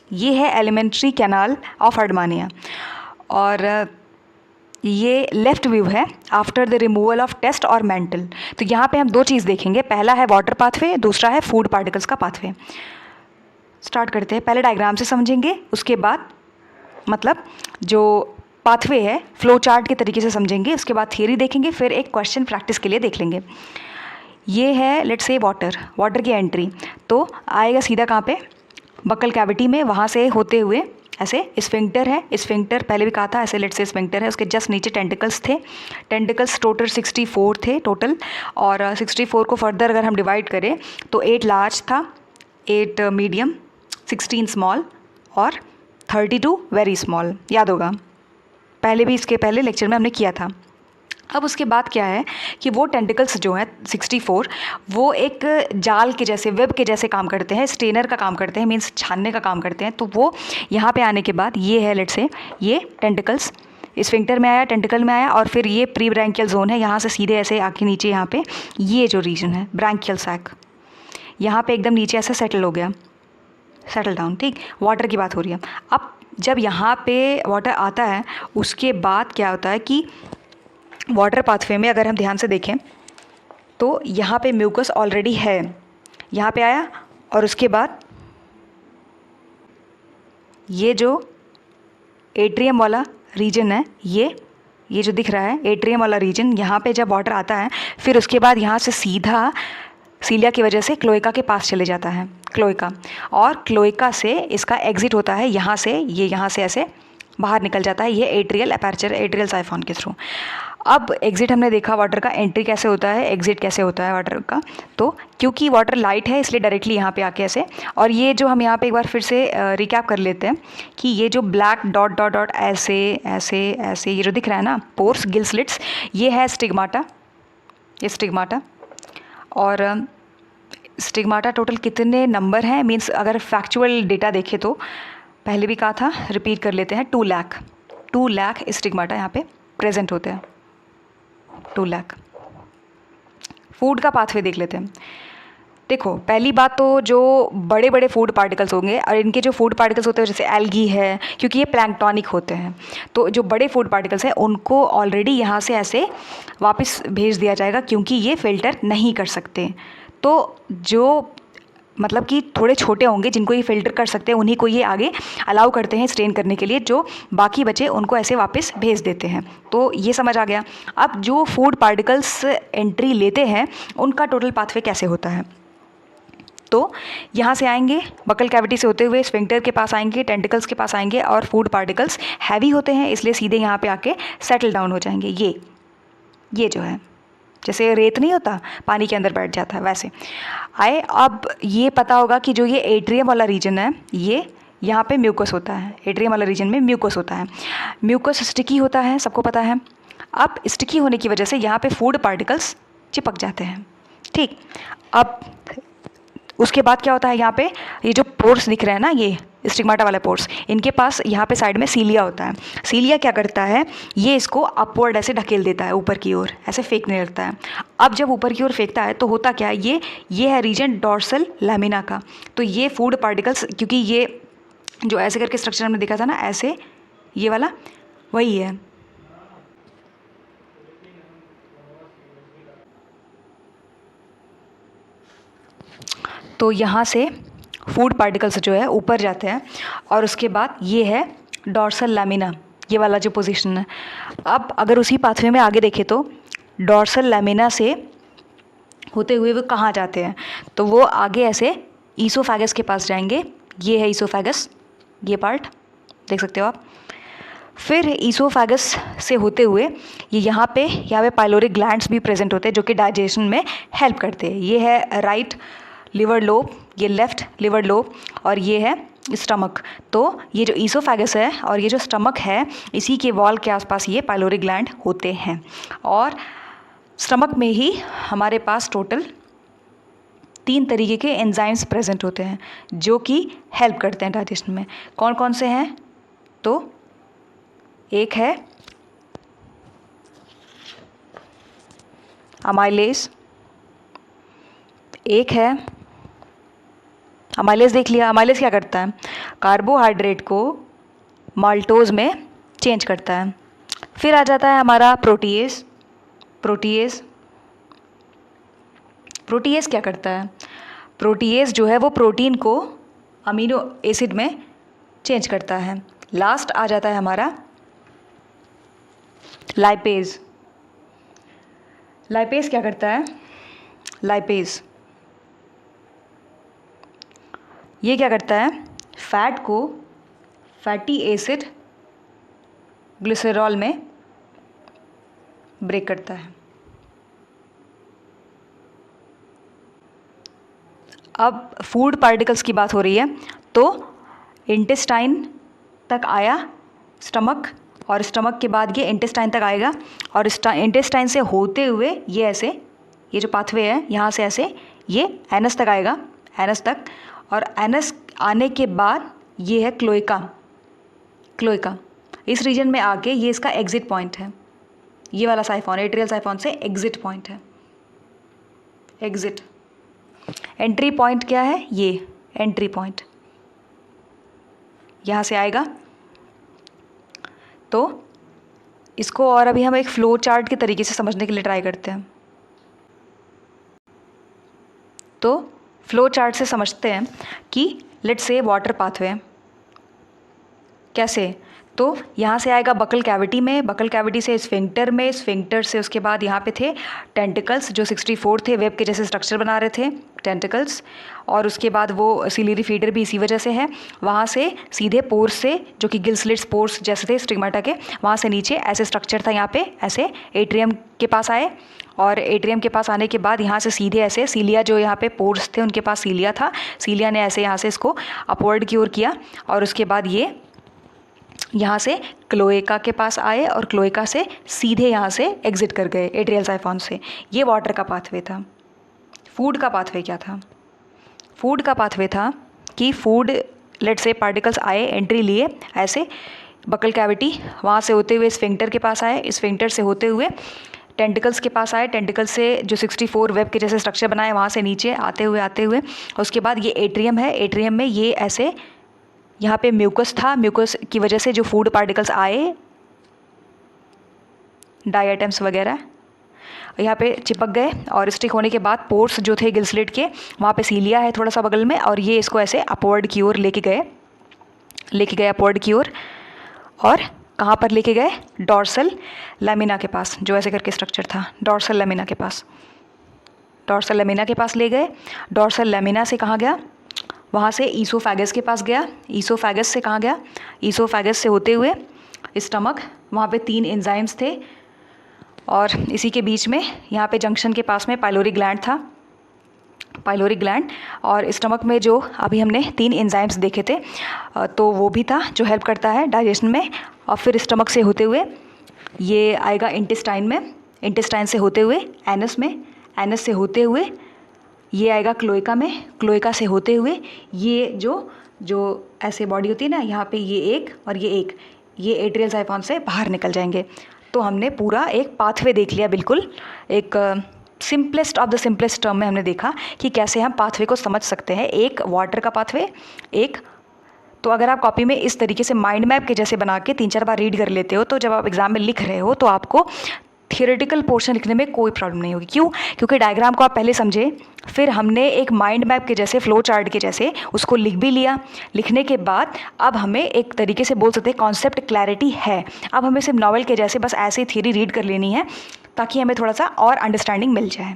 ये है alimentary canal of Herdmania. और ये लेफ्ट व्यू है after the removal of test और मेंटल। तो यहाँ पे हम दो चीज़ देखेंगे, पहला है वाटर पाथवे, दूसरा है फूड पार्टिकल्स का पाथवे। स्टार्ट करते हैं, पहले डायग्राम से समझेंगे, उसके बाद मतलब जो पाथवे है फ्लो चार्ट के तरीके से समझेंगे, उसके बाद थियरी देखेंगे, फिर एक क्वेश्चन प्रैक्टिस के लिए देख लेंगे। ये है लेट्स से वाटर की एंट्री, तो आएगा सीधा कहाँ पे, बकल कैविटी में, वहाँ से होते हुए ऐसे स्फिंक्टर है, स्फिंक्टर पहले भी कहा था, ऐसे लेट्स से स्फिंक्टर है, उसके जस्ट नीचे टेंटिकल्स थे, टेंटिकल्स टोटल 64 थे टोटल, और 64 को फर्दर अगर हम डिवाइड करें तो 8 लार्ज था, 8 मीडियम, 16 स्मॉल और 32 वेरी स्मॉल, याद होगा, पहले भी इसके पहले लेक्चर में हमने किया था। अब उसके बाद क्या है कि वो टेंटिकल्स जो हैं 64 वो एक जाल के जैसे, वेब के जैसे काम करते हैं, स्टेनर का काम करते हैं, मीन्स छानने का काम करते हैं। तो वो यहाँ पे आने के बाद ये है लेट्स से ये टेंटिकल्स स्फिंक्टर में आया, टेंटिकल में आया, और फिर ये प्री ब्रैंकियल जोन है, यहाँ से सीधे ऐसे आके नीचे यहाँ पे ये जो रीजन है ब्रैंकियल सैक, यहाँ पे एकदम नीचे ऐसे सेटल हो गया, सेटल डाउन। ठीक, वाटर की बात हो रही है। अब जब यहाँ पे वाटर आता है उसके बाद क्या होता है कि वाटर पाथवे में अगर हम ध्यान से देखें तो यहाँ पे म्यूकस ऑलरेडी है, यहाँ पे आया, और उसके बाद ये जो एट्रियम वाला रीजन है, ये जो दिख रहा है एट्रियम वाला रीजन, यहाँ पे जब वाटर आता है फिर उसके बाद यहाँ से सीधा सीलिया की वजह से क्लोएका के पास चले जाता है, क्लोएका, और क्लोएका से इसका एग्जिट होता है यहाँ से, ये यहाँ से ऐसे बाहर निकल जाता है, ये एट्रियल अपर्चर, एट्रियल साइफॉन के थ्रू। अब एग्जिट हमने देखा वाटर का, एंट्री कैसे होता है, एग्जिट कैसे होता है वाटर का। तो क्योंकि वाटर लाइट है इसलिए डायरेक्टली यहाँ पे आके ऐसे, और ये जो हम यहाँ पे एक बार फिर से रिकैप कर लेते हैं कि ये जो ब्लैक डॉट डॉट डॉट ऐसे ऐसे ऐसे ये जो दिख रहा है ना, पोर्स, गिल स्लिट्स, ये है स्टिग्माटा, ये स्टिग्माटा। और स्टिग्माटा टोटल कितने नंबर हैं, मीन्स अगर फैक्चुअल डेटा देखें तो पहले भी कहा था, रिपीट कर लेते हैं, 2 लाख स्टिग्माटा यहाँ पे प्रेजेंट होते हैं, 2 लाख। फूड का पाथवे देख लेते हैं। देखो पहली बात तो जो बड़े बड़े फूड पार्टिकल्स होंगे, और इनके जो फूड पार्टिकल्स होते हैं जैसे एल्गी है, क्योंकि ये प्लैंक्टॉनिक होते हैं, तो जो बड़े फूड पार्टिकल्स हैं उनको ऑलरेडी यहाँ से ऐसे वापस भेज दिया जाएगा, क्योंकि ये फिल्टर नहीं कर सकते। तो जो मतलब कि थोड़े छोटे होंगे जिनको ये फिल्टर कर सकते हैं उन्हीं को ये आगे अलाउ करते हैं स्ट्रेन करने के लिए, जो बाकी बचे उनको ऐसे वापस भेज देते हैं। तो ये समझ आ गया। अब जो फूड पार्टिकल्स एंट्री लेते हैं उनका टोटल पाथवे कैसे होता है, तो यहाँ से आएंगे, बकल कैविटी से होते हुए स्फिंक्टर के पास आएंगे, टेंटिकल्स के पास आएंगे, और फूड पार्टिकल्स हैवी होते हैं इसलिए सीधे यहाँ पे आके सेटल डाउन हो जाएंगे। ये जो है जैसे रेत नहीं होता पानी के अंदर बैठ जाता है वैसे आए। अब ये पता होगा कि जो ये एट्रियम वाला रीजन है, ये यहाँ पे म्यूकस होता है, एट्रियम वाला रीजन में म्यूकस होता है, म्यूकस स्टिकी होता है, सबको पता है। अब स्टिकी होने की वजह से यहाँ पे फूड पार्टिकल्स चिपक जाते हैं। ठीक, अब उसके बाद क्या होता है, यहाँ पे ये जो पोर्स दिख रहे हैं ना, ये स्टिग्माटा वाले पोर्स, इनके पास यहाँ पे साइड में सीलिया होता है। सीलिया क्या करता है, ये इसको अपवर्ड ऐसे ढकेल देता है, ऊपर की ओर ऐसे फेंकने लगता है। अब जब ऊपर की ओर फेंकता है तो होता क्या है, ये है रीजन डॉर्सल लैमिना का। तो ये फूड पार्टिकल्स, क्योंकि ये जो ऐसे करके स्ट्रक्चर हमने देखा था ना ऐसे, ये वाला वही है। तो यहाँ से फूड पार्टिकल्स जो है ऊपर जाते हैं, और उसके बाद ये है डॉर्सल लैमिना, ये वाला जो पोजीशन है। अब अगर उसी पाथवे में आगे देखें तो डॉर्सल लैमिना से होते हुए वो कहाँ जाते हैं, तो वो आगे ऐसे ईसोफेगस के पास जाएंगे। ये है ईसोफेगस, ये पार्ट देख सकते हो आप। फिर ईसोफेगस से होते हुए ये यहाँ पे पाइलोरिक ग्लैंड्स भी प्रेजेंट होते हैं जो कि डाइजेशन में हेल्प करते हैं। ये है राइट लिवर लोब, ये लेफ्ट लिवर लोब, और ये है स्टमक। तो ये जो ईसोफेगस है और ये जो स्टमक है, इसी के वॉल के आसपास ये पाइलोरिक ग्लैंड होते हैं। और स्टमक में ही हमारे पास टोटल 3 तरीके के एंजाइम्स प्रेजेंट होते हैं जो कि हेल्प करते हैं डाइजेशन में। कौन कौन से हैं, तो एक है अमाइलेज, एक है अमाइलेज देख लिया। अमाइलेज क्या करता है, कार्बोहाइड्रेट को माल्टोज में चेंज करता है। फिर आ जाता है हमारा प्रोटीएज। प्रोटीएज प्रोटीएज क्या करता है, प्रोटीएज जो है वो प्रोटीन को अमीनो एसिड में चेंज करता है। लास्ट आ जाता है हमारा लाइपेज। लाइपेज क्या करता है, लाइपेज ये क्या करता है, फैट को फैटी एसिड ग्लिसरॉल में ब्रेक करता है। अब फूड पार्टिकल्स की बात हो रही है तो इंटेस्टाइन तक आया स्टमक, और स्टमक के बाद ये इंटेस्टाइन तक आएगा, और इंटेस्टाइन से होते हुए ये ऐसे, ये जो पाथवे है यहाँ से ऐसे ये एनस तक आएगा, एनस तक, और एनस आने के बाद ये है क्लोएका। क्लोएका इस रीजन में आके ये इसका एग्जिट पॉइंट है, ये वाला साइफॉन, एट्रियल साइफॉन से एग्जिट पॉइंट है। एग्जिट, एंट्री पॉइंट क्या है, ये एंट्री पॉइंट यहाँ से आएगा। तो इसको और अभी हम एक फ्लो चार्ट के तरीके से समझने के लिए ट्राई करते हैं। तो फ्लो चार्ट से समझते हैं कि लेट्स से वाटर पाथवे कैसे, तो यहाँ से आएगा बकल कैविटी में, बकल कैविटी से स्फिंक्टर में, स्फिंक्टर से उसके बाद यहाँ पे थे टेंटिकल्स जो 64 थे, वेब के जैसे स्ट्रक्चर बना रहे थे टेंटिकल्स, और उसके बाद वो सिलियरी फीडर भी इसी वजह से है। वहाँ से सीधे पोर्स से, जो कि गिल स्लिट्स पोर्स जैसे थे स्टिग्माटा के, वहाँ से नीचे ऐसे स्ट्रक्चर था यहाँ पे, ऐसे एट्रियम के पास आए, और एट्रियम के पास आने के बाद यहाँ से सीधे ऐसे सीलिया, जो यहाँ पे पोर्स थे उनके पास सीलिया था, सीलिया ने ऐसे यहाँ से इसको अपवर्ड की ओर किया, और उसके बाद ये यहाँ से क्लोएका के पास आए, और क्लोएका से सीधे यहाँ से एग्जिट कर गए एट्रियल साइफॉन से। ये वाटर का पाथवे था। फूड का पाथवे क्या था, फूड का पाथवे था कि फूड लेट से पार्टिकल्स आए, एंट्री लिए ऐसे बकल कैविटी, वहाँ से होते हुए स्फिंक्टर के पास आए, स्फिंक्टर से होते हुए टेंटिकल्स के पास आए, टेंटिकल्स से जो 64 वेब के जैसे स्ट्रक्चर बनाए वहाँ से नीचे आते हुए उसके बाद ये एट्रियम है, एट्रियम में ये ऐसे यहाँ पे म्यूकस था, म्यूकस की वजह से जो फूड पार्टिकल्स आए, डाइएटम्स वगैरह यहाँ पे चिपक गए, और स्टिक होने के बाद पोर्स जो थे गिल स्लिट के, वहाँ पे सीलिया है थोड़ा सा बगल में, और ये इसको ऐसे अपवर्ड की ओर लेके गए अपवर्ड की ओर, और कहाँ पर लेके गए, डॉर्सल लैमिना के पास, जो ऐसे करके स्ट्रक्चर था डॉर्सल लैमिना के पास, डॉर्सल लैमिना के पास ले गए। डॉर्सल लैमिना से कहाँ गया, वहाँ से ईसोफेगस के पास गया, ईसोफेगस से कहाँ गया, ईसोफेगस से होते हुए स्टमक, वहाँ पे 3 एंजाइम्स थे, और इसी के बीच में यहाँ पे जंक्शन के पास में पाइलोरी ग्लैंड था, पाइलोरी ग्लैंड, और स्टमक में जो अभी हमने 3 एंजाइम्स देखे थे तो वो भी था जो हेल्प करता है डाइजेशन में। और फिर स्टमक से होते हुए ये आएगा इंटेस्टाइन में, इंटेस्टाइन से होते हुए एनस में, एनस से होते हुए ये आएगा क्लोएका में, क्लोएका से होते हुए ये जो ऐसे बॉडी होती है ना, यहाँ पे ये एक और ये एट्रियल साइफॉन से बाहर निकल जाएंगे। तो हमने पूरा एक पाथवे देख लिया, बिल्कुल एक simplest of the simplest term में हमने देखा कि कैसे हम पाथवे को समझ सकते हैं। एक वाटर का पाथवे, एक तो अगर आप कॉपी में इस तरीके से माइंड मैप के जैसे बना के 3-4 बार रीड कर लेते हो, तो जब आप एग्जाम में लिख रहे हो तो आपको थियोरेटिकल पोर्शन लिखने में कोई प्रॉब्लम नहीं होगी। क्यों? क्योंकि डायग्राम को आप पहले समझे, फिर हमने एक माइंड मैप के जैसे, फ्लो चार्ट के जैसे उसको लिख भी लिया। लिखने के बाद अब हमें एक तरीके से बोल सकते हैं कॉन्सेप्ट क्लैरिटी है। अब हमें सिर्फ नॉवल के जैसे बस ऐसे थ्योरी रीड कर लेनी है ताकि हमें थोड़ा सा और अंडरस्टैंडिंग मिल जाए।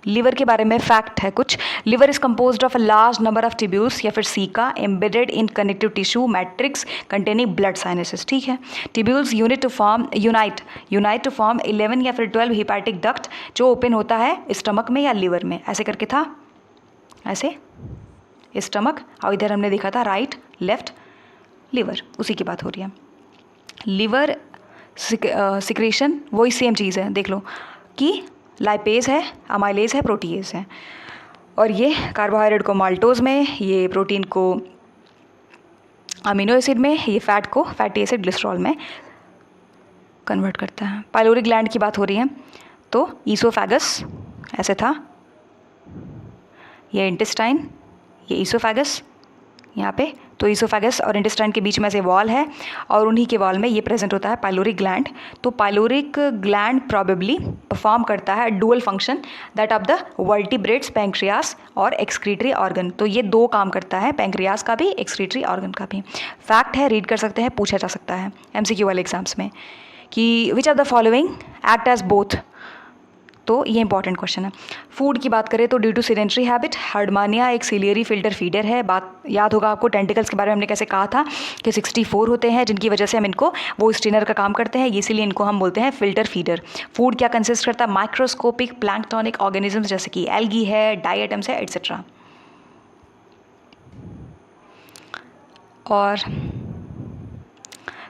लिवर के बारे में फैक्ट है कुछ। Liver is composed of a large number of tubules या फिर caeca embedded in connective tissue matrix containing blood sinuses. ठीक है, tubules unite to form unite to form 11 या फिर 12 हिपैटिक डक्ट जो ओपन होता है स्टमक में या लिवर में। ऐसे करके था, ऐसे स्टमक, और इधर हमने देखा था राइट लेफ्ट लिवर, उसी की बात हो रही है। लिवर सिक्रेशन वही सेम चीज़ है, देख लो कि लाइपेज है, अमाइलेज है, प्रोटीएज है, और ये कार्बोहाइड्रेट को माल्टोज में, ये प्रोटीन को अमीनो एसिड में, ये फैट को फैटी एसिड ग्लिसरॉल में कन्वर्ट करता है। पाइलोरी ग्लैंड की बात हो रही है तो ईसोफेगस ऐसे था, ये इंटेस्टाइन, ये ईसोफेगस यहाँ पे, तो ईसोफेगस और इंटेस्टाइन के बीच में ऐसे वॉल है और उन्हीं के वॉल में ये प्रेजेंट होता है पाइलोरिक ग्लैंड। तो पाइलोरिक ग्लैंड प्रॉबेबली परफॉर्म करता है dual function that of the vertebrates, pancreas और एक्सक्रीटरी ऑर्गन। तो ये दो काम करता है, पैंक्रियास का भी, एक्सक्रीटरी ऑर्गन का भी। फैक्ट है, रीड कर सकते हैं, पूछा जा सकता है MCQ वाले एग्जाम्स में कि which of the following act as both. तो ये इंपॉर्टेंट क्वेश्चन है। फूड की बात करें तो due to sedentary habit Herdmania एक सिलियरी फिल्टर फीडर है। बात याद होगा आपको टेंटिकल्स के बारे में हमने कैसे कहा था कि 64 होते हैं जिनकी वजह से हम इनको वो स्ट्रेनर का काम करते हैं, इसीलिए इनको हम बोलते हैं फिल्टर फीडर। फूड क्या कंसिस्ट करता है? माइक्रोस्कोपिक प्लैंक्टोनिक ऑर्गेनिजम्स जैसे कि एल्गी है, डाइएटम्स है, एट्सेट्रा। और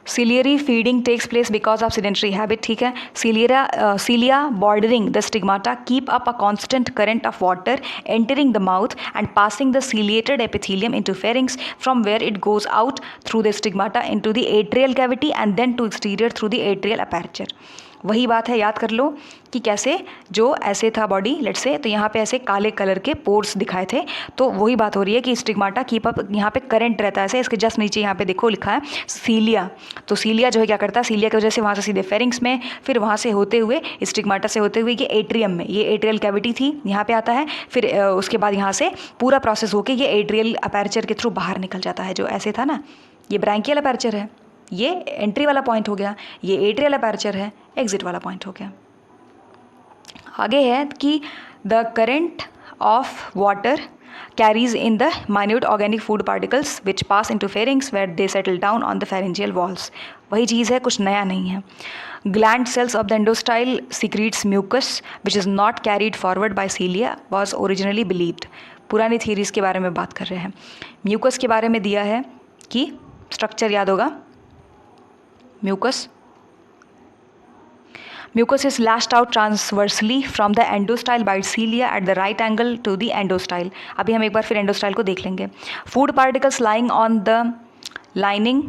ciliary feeding takes place because of sedentary habit, ठीक है। cilia bordering the stigmata keep up a constant current of water entering the mouth and passing the ciliated epithelium into pharynx, from where it goes out through the stigmata into the atrial cavity and then to exterior through the atrial aperture। वही बात है, याद कर लो कि कैसे जो ऐसे था बॉडी लेट्स से, तो यहाँ पे ऐसे काले कलर के पोर्स दिखाए थे, तो वही बात हो रही है कि स्टिग्माटा कीप अप, यहाँ पे करंट रहता है ऐसे, इसके जस्ट नीचे यहाँ पे देखो लिखा है सीलिया। तो सीलिया जो है क्या करता है, सीलिया की वजह से वहाँ से सीधे फेरिंग्स में, फिर वहाँ से होते हुए स्टिग्माटा से होते हुए ये एट्रियम में, ये एट्रियल कैविटी थी यहाँ पे आता है, फिर उसके बाद यहाँ से पूरा प्रोसेस होके ये एट्रियल अपर्चर के थ्रू बाहर निकल जाता है। जो ऐसे था ना, ये ब्रैंकियल अपर्चर है, ये एंट्री वाला पॉइंट हो गया, ये एट्रियल अपर्चर है, एग्जिट वाला पॉइंट हो गया। आगे है कि the current of water carries in the minute organic food particles which pass into pharynx where they settle down on the pharyngeal walls. वही चीज़ है, कुछ नया नहीं है। Gland cells of the endostyle secretes mucus which is not carried forward by cilia was originally believed. पुरानी theories के बारे में बात कर रहे हैं। म्यूकस के बारे में दिया है कि स्ट्रक्चर याद होगा, Mucus is lashed out transversely from the endostyle by cilia at the right angle to the endostyle। अभी हम एक बार फिर endostyle को देख लेंगे। Food particles lying on the lining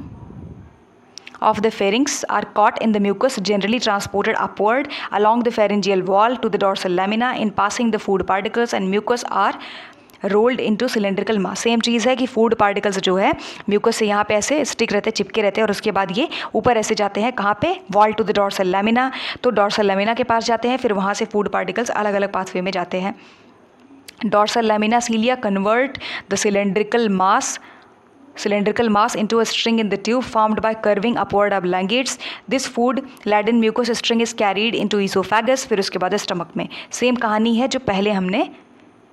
of the pharynx are caught in the mucus, generally transported upward along the pharyngeal wall to the dorsal lamina। In passing the food particles and mucus are rolled into cylindrical mass. Same चीज़ है कि food particles जो है mucus से यहाँ पे ऐसे stick रहते हैं, चिपके रहते हैं, और उसके बाद ये ऊपर ऐसे जाते हैं, कहाँ पे, wall to the dorsal lamina. तो डॉर्सल लैमिना के पास जाते हैं, फिर वहाँ से फूड पार्टिकल्स अलग अलग पाथवे में जाते हैं। Dorsal lamina cilia convert the cylindrical mass into a string in the tube formed by curving upward oblongates। This food laden mucous string is carried into esophagus, फिर उसके बाद स्टमक में। Same कहानी है जो पहले हमने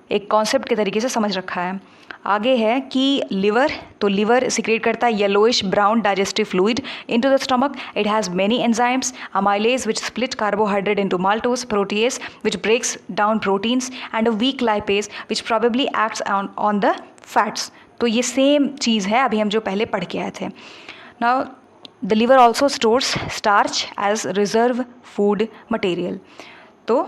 एक कॉन्सेप्ट के तरीके से समझ रखा है। आगे है कि लिवर, तो लिवर सिक्रेट करता है yellowish brown digestive fluid into the stomach. It has many enzymes, amylase which split carbohydrate into maltose, protease which breaks down proteins and a weak lipase which probably acts on the fats. तो ये same चीज़ है अभी हम जो पहले पढ़ के आए थे। Now the liver also stores starch as reserve food material. तो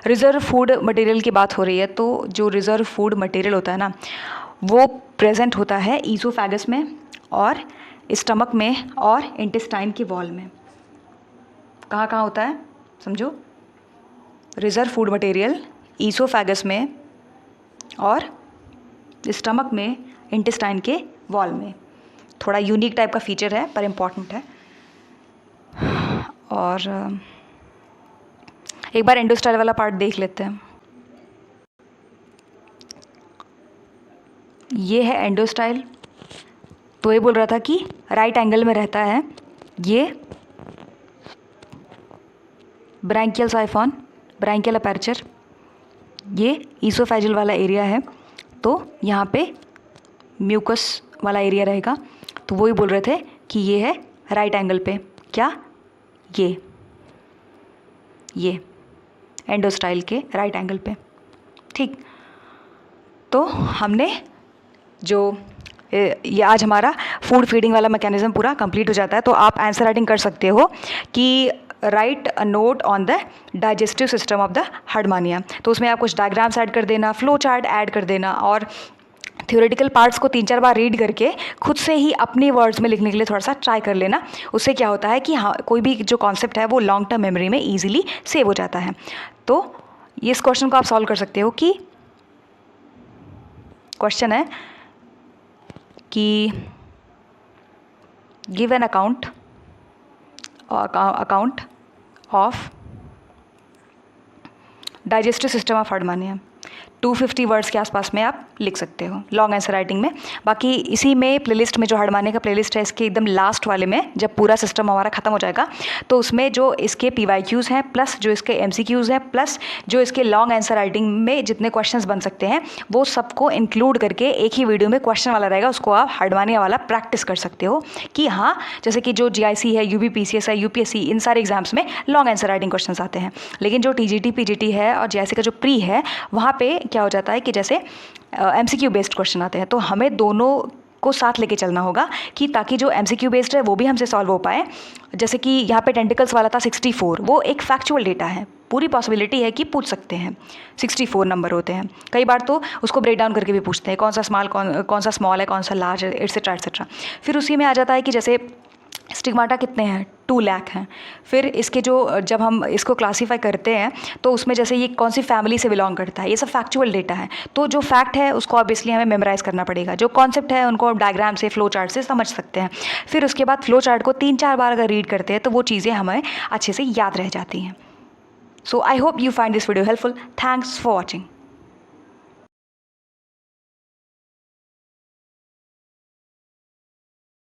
रिज़र्व फूड मटेरियल की बात हो रही है, तो जो रिज़र्व फूड मटेरियल होता है ना, वो प्रेजेंट होता है ईसोफेगस में और स्टमक में और इंटेस्टाइन की वॉल में। कहाँ कहाँ होता है समझो, रिज़र्व फूड मटेरियल ईसोफेगस में और स्टमक में, इंटेस्टाइन के वॉल में। थोड़ा यूनिक टाइप का फीचर है पर इम्पॉर्टेंट है। और एक बार एंडोस्टाइल वाला पार्ट देख लेते हैं। ये है एंडोस्टाइल, तो ये बोल रहा था कि राइट एंगल में रहता है। ये ब्रैंकियल साइफॉन, ब्रैंकियल अपर्चर, ये ईसोफेजियल वाला एरिया है, तो यहाँ पे म्यूकस वाला एरिया रहेगा। तो वही बोल रहे थे कि ये है राइट एंगल पे, क्या, ये एंडोस्टाइल के राइट एंगल पे, ठीक। तो हमने जो ये आज हमारा फूड फीडिंग वाला मैकेनिज्म पूरा कंप्लीट हो जाता है। तो आप आंसर राइटिंग कर सकते हो कि right a note on the digestive system of the Herdmania. तो उसमें आप कुछ डायग्राम्स ऐड कर देना, फ्लो चार्ट ऐड कर देना, और थ्योरेटिकल पार्ट्स को 3-4 बार रीड करके खुद से ही अपने वर्ड्स में लिखने के लिए थोड़ा सा ट्राई कर लेना। उससे क्या होता है कि हाँ, कोई भी जो कॉन्सेप्ट है वो लॉन्ग टर्म मेमोरी में ईजिली सेव हो जाता है। तो इस क्वेश्चन को आप सॉल्व कर सकते हो कि क्वेश्चन है कि give an account of digestive system of Herdmania. 250 words के आसपास में आप लिख सकते हो लॉन्ग आंसर राइटिंग में। बाकी इसी में प्लेलिस्ट में जो हर्डमानिया का प्लेलिस्ट है, इसके एकदम लास्ट वाले में जब पूरा सिस्टम हमारा ख़त्म हो जाएगा तो उसमें जो इसके PYQs हैं प्लस जो इसके MCQs हैं प्लस जो इसके लॉन्ग आंसर राइटिंग में जितने क्वेश्चंस बन सकते हैं वो सबको इंक्लूड करके एक ही वीडियो में क्वेश्चन वाला रहेगा। उसको आप हर्डमानिया वाला प्रैक्टिस कर सकते हो कि हाँ, जैसे कि जो GIC है, UP PCS है, UPSC, इन सारे एग्जाम्स में लॉन्ग आंसर राइटिंग क्वेश्चन आते हैं। लेकिन जो TGT PGT है और GIC का जो प्री है वहाँ पे क्या हो जाता है कि जैसे MCQ बेस्ड क्वेश्चन आते हैं। तो हमें दोनों को साथ लेके चलना होगा कि ताकि जो MCQ बेस्ड है वो भी हमसे सॉल्व हो पाए। जैसे कि यहाँ पे टेंटिकल्स वाला था 64, वो एक फैक्चुअल डेटा है, पूरी पॉसिबिलिटी है कि पूछ सकते हैं। 64 नंबर होते हैं। कई बार तो उसको ब्रेक डाउन करके भी पूछते हैं, कौन सा स्मॉल है, कौन सा लार्ज है, एट्सेट्रा एट्सेट्रा। फिर उसी में आ जाता है कि जैसे स्टिग्माटा कितने हैं, 2 लाख हैं। फिर इसके जो जब हम इसको क्लासीफाई करते हैं तो उसमें जैसे ये कौन सी फैमिली से बिलोंग करता है, ये सब फैक्चुअल डेटा है। तो जो फैक्ट है उसको ऑब्वियसली हमें मेमोराइज़ करना पड़ेगा। जो कॉन्सेप्ट है उनको डायग्राम से, फ्लो चार्ट से समझ सकते हैं। फिर उसके बाद फ्लो चार्ट को 3-4 बार अगर रीड करते हैं तो वो चीज़ें हमें अच्छे से याद रह जाती हैं। So I hope you find this video helpful. Thanks for watching.